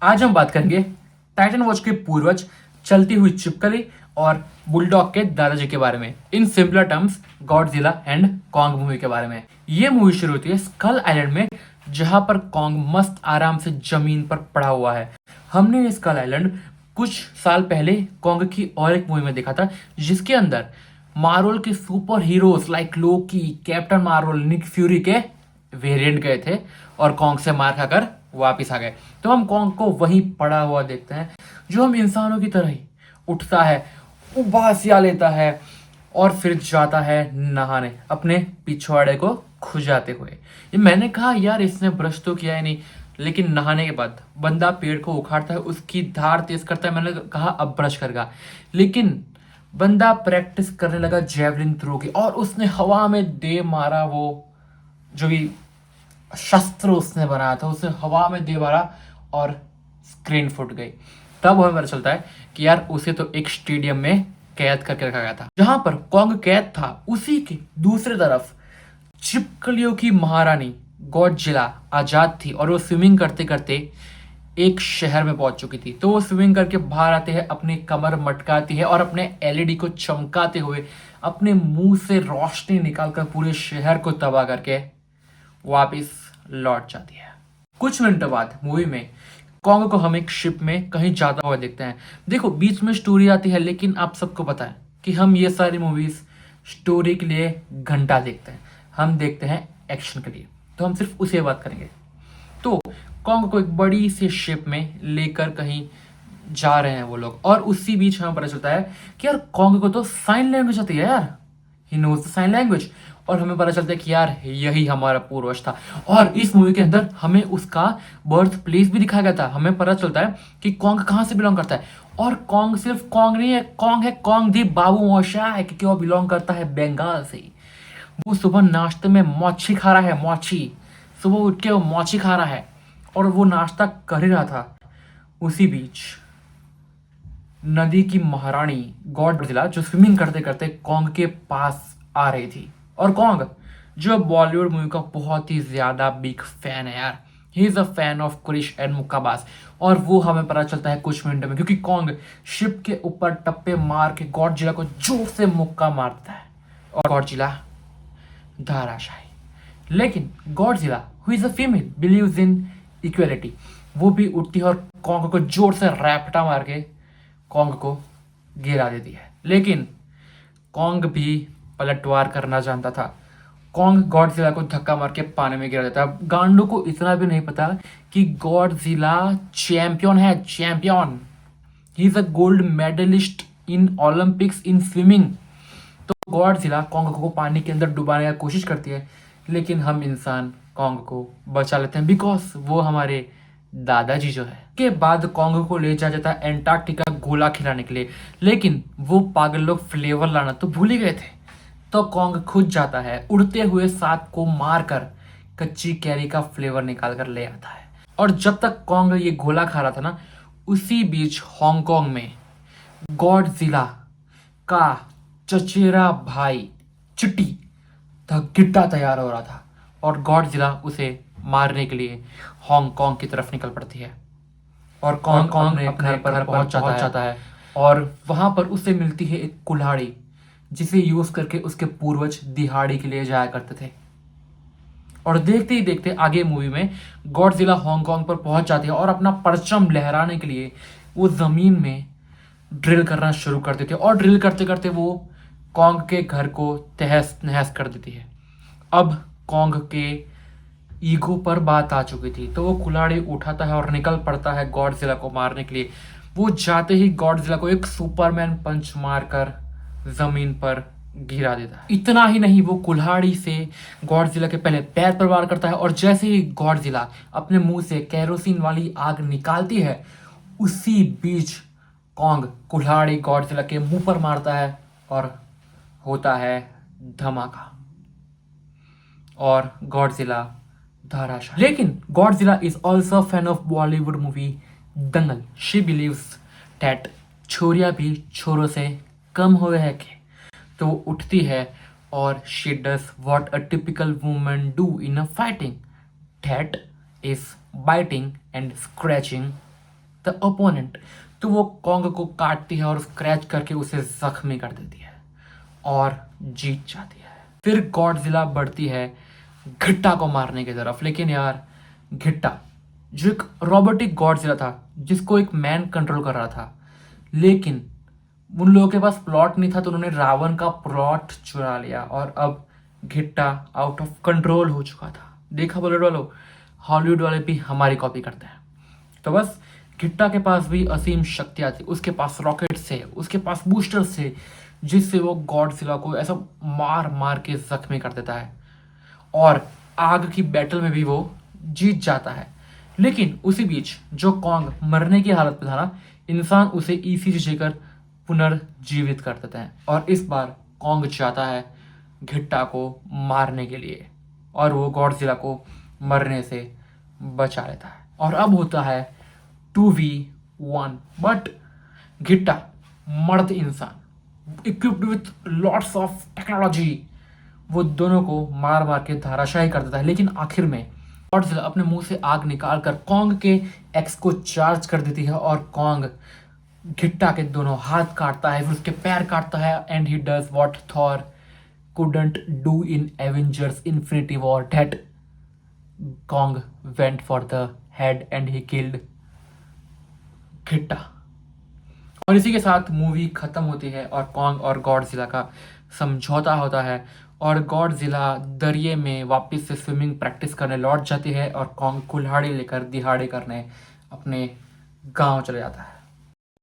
आज हम बात करेंगे टाइटन वॉच के पूर्वज, चलती हुई छिपकली और बुलडॉग के दादाजी के बारे में। In simpler terms, Godzilla and Kong movie के बारे में। ये मूवी शुरू होती है स्कल आइलैंड में, जहां पर कॉन्ग मस्त आराम से जमीन पर पड़ा हुआ है। हमने ये स्कल आइलैंड कुछ साल पहले कॉन्ग की और एक मूवी में देखा था, जिसके अंदर मार्वल के सुपर हीरोज लाइक लोकी, कैप्टन मार्वल, निक फ्यूरी के वेरिएंट गए थे और कॉन्ग से मार खाकर वापिस आ गए। तो हम कॉन्ग को वहीं पड़ा हुआ देखते हैं, जो हम इंसानों की तरह ही उठता है, उबासिया लेता है और फिर जाता है नहाने अपने पिछवाड़े को खुजाते हुए। ये मैंने कहा यार इसने ब्रश तो किया ही नहीं, लेकिन नहाने के बाद बंदा पेड़ को उखाड़ता है, उसकी धार तेज करता है। मैंने कहा अब ब्रश करेगा, लेकिन बंदा प्रैक्टिस करने लगा जेवलिन थ्रो की और उसने हवा में दे मारा। वो जो भी शस्त्र उसने बनाया था उसे हवा में दे मारा और स्क्रीन फूट गई। तब हमें पता चलता है कि यार उसे तो एक स्टेडियम में कैद करके रखा गया था। जहां पर कॉन्ग कैद था, उसी की दूसरी तरफ छिपकलियों की महारानी गॉडजिला आजाद थी और वो स्विमिंग करते करते एक शहर में पहुंच चुकी थी। तो वो स्विमिंग करके बाहर आते हैं, अपनी कमर मटकाती है और अपने एलईडी को चमकाते हुए अपने मुंह से रोशनी निकालकर पूरे शहर को तबाह करके वापिस लौट जाती है। कुछ मिनटों बाद मूवी में कॉन्ग को हम एक शिप में कहीं जाता हुआ देखते हैं। देखो बीच में स्टोरी आती है, लेकिन आप सबको पता है कि हम ये सारी मूवीज स्टोरी के लिए घंटा देखते हैं, हम देखते हैं एक्शन के लिए। तो हम सिर्फ उसे बात करेंगे। तो कॉन्ग को एक बड़ी सी शिप में लेकर कहीं जा रहे हैं वो लोग, और उसी बीच हमें पता चलता है कि यार कॉन्ग को तो साइन लैंग्वेज आती है यार, he knows the sign language. और हमें पता चलता है कि यार यही हमारा पूर्वज था। और इस मूवी के अंदर हमें उसका बर्थ प्लेस भी दिखाया गया था। हमें पता चलता है कि कॉन्ग कहाँ से बिलोंग करता है। और कॉन्ग सिर्फ कॉन्ग नहीं है, कॉन्ग है कॉन्ग दी बाबू मोशा है, क्योंकि वो बिलोंग करता है बंगाल से। वो सुबह नाश्ते में मौछी खा रहा है, मौछी। सुबह उठ के वो मौछी खा रहा है और वो नाश्ता कर ही रहा था। उसी बीच नदी की महारानी गॉडजिला जो स्विमिंग करते करते कॉन्ग के पास आ रही थी। और कॉन्ग जो बॉलीवुड मूवी का बहुत ही ज्यादा बिग फैन है यार, he is a fan of Krrish and Mukkabaaz. और वो हमें पता चलता है कुछ मिनट में, क्योंकि कॉन्ग शिप के ऊपर टप्पे मार के गॉडजिला को जोर से मुक्का मारता है और गॉडजिला धाराशाही। लेकिन Godzilla who is a female believes in equality, वो भी उठती है और कॉन्ग को जोर से रैपटा मार के कॉन्ग को गिरा देती है। लेकिन कॉन्ग भी पलटवार करना जानता था। कॉन्ग गॉडजिला को धक्का मार के पानी में गिरा देता है। गांडू को इतना भी नहीं पता कि गॉडजिला चैंपियन है, champion. He is a gold medallist in Olympics in swimming. तो गॉडजिला कॉन्ग को पानी के अंदर डुबाने की कोशिश करती है, लेकिन हम इंसान कॉन्ग को बचा लेते हैं, बिकॉज वो हमारे दादाजी जो है। के बाद कॉन्ग को ले जाया जाता है एंटार्क्टिका गोला खिलाने के लिए, लेकिन वो पागल लोग फ्लेवर लाना तो भूल ही गए थे। तो कॉन्ग खुद जाता है, उड़ते हुए सांप को मारकर कच्ची कैरी का फ्लेवर निकाल कर ले आता है। और जब तक कॉन्ग ये गोला खा रहा था ना, उसी बीच हांगकांग में गॉडजिला का चचेरा भाई चिट्टी द गिट्टा तैयार हो रहा था और गॉडजिला उसे मारने के लिए हांगकांग की तरफ निकल पड़ती है। और कॉन्ग अपने घर पर पहुंच जाता है और वहां पर उसे मिलती है एक कुल्हाड़ी, जिसे यूज करके उसके पूर्वज दिहाड़ी के लिए जाया करते थे। और देखते ही देखते आगे मूवी में गॉडजिला हांगकांग पर पहुंच जाती है और अपना परचम लहराने के लिए वो जमीन में ड्रिल करना शुरू कर देती है। और ड्रिल करते करते वो कॉन्ग के घर को तहस नहस कर देती है। अब कॉन्ग के ईगो पर बात आ चुकी थी, तो वो कुल्हाड़ी उठाता है और निकल पड़ता है गॉडजिला को मारने के लिए। वो जाते ही गॉडजिला को एक सुपरमैन पंच मारकर जमीन पर गिरा देता है। इतना ही नहीं, वो कुल्हाड़ी से गॉडजिला के पहले पैर पर वार करता है और जैसे ही गॉडजिला अपने मुंह से केरोसिन वाली आग निकालती है, उसी बीच कॉन्ग कुल्हाड़ी गॉडजिला के मुंह पर मारता है और होता है धमाका और गॉडजिला धाराशाही। लेकिन Godzilla is also fan of Bollywood movie Dangal. She believes that छोरियां भी छोरों से कम हुए हैं के। तो वो उठती है और she does what a typical woman do in a fighting, that is biting and scratching the opponent, तो वो कॉन्ग को काटती है और स्क्रैच करके उसे जख्मी कर देती है और जीत जाती है। फिर गॉडजिला बढ़ती है घिट्टा को मारने की तरफ, लेकिन यार घिट्टा जो एक रोबोटिक गॉडजिला था जिसको एक मैन कंट्रोल कर रहा था, लेकिन उन लोगों के पास प्लॉट नहीं था तो उन्होंने रावण का प्लॉट चुरा लिया और अब घिट्टा आउट ऑफ कंट्रोल हो चुका था। देखा बॉलीवुड वालों, हॉलीवुड वाले भी हमारी कॉपी करते हैं। तो बस घिट्टा के पास भी असीम शक्तियां थी, उसके पास रॉकेट्स थे, उसके पास बूस्टर्स थे, जिससे वो गॉडजिला को ऐसा मार मार के जख्मी कर देता है और आग की बैटल में भी वो जीत जाता है। लेकिन उसी बीच जो कॉन्ग मरने की हालत में था ना, इंसान उसे ईसीजी देकर पुनर्जीवित कर देते हैं और इस बार कॉन्ग चाहता है घिट्टा को मारने के लिए और वो गॉडजिला को मरने से बचा लेता है। और अब होता है 2v1, बट घिट्टा मर्द इंसान equipped with lots of technology वो दोनों को मार मार के धराशायी कर देता है। लेकिन आखिर में गॉडजिला अपने मुंह से आग निकाल कर कॉन्ग के एक्स को चार्ज कर देती है और कॉन्ग घिट्टा के दोनों हाथ काटता है, फिर उसके पैर काटता है and he does what Thor couldn't do in Avengers Infinity War, that Kong went for the head and he killed घिट्टा। और इसी के साथ मूवी खत्म होती है और कॉन्ग और गॉडजिला का समझौता होता है और गॉडजिला दरिया में वापस से स्विमिंग प्रैक्टिस करने लौट जाती है और कॉन्ग कुल्हाड़ी लेकर दिहाड़ी करने अपने गांव चले जाता है।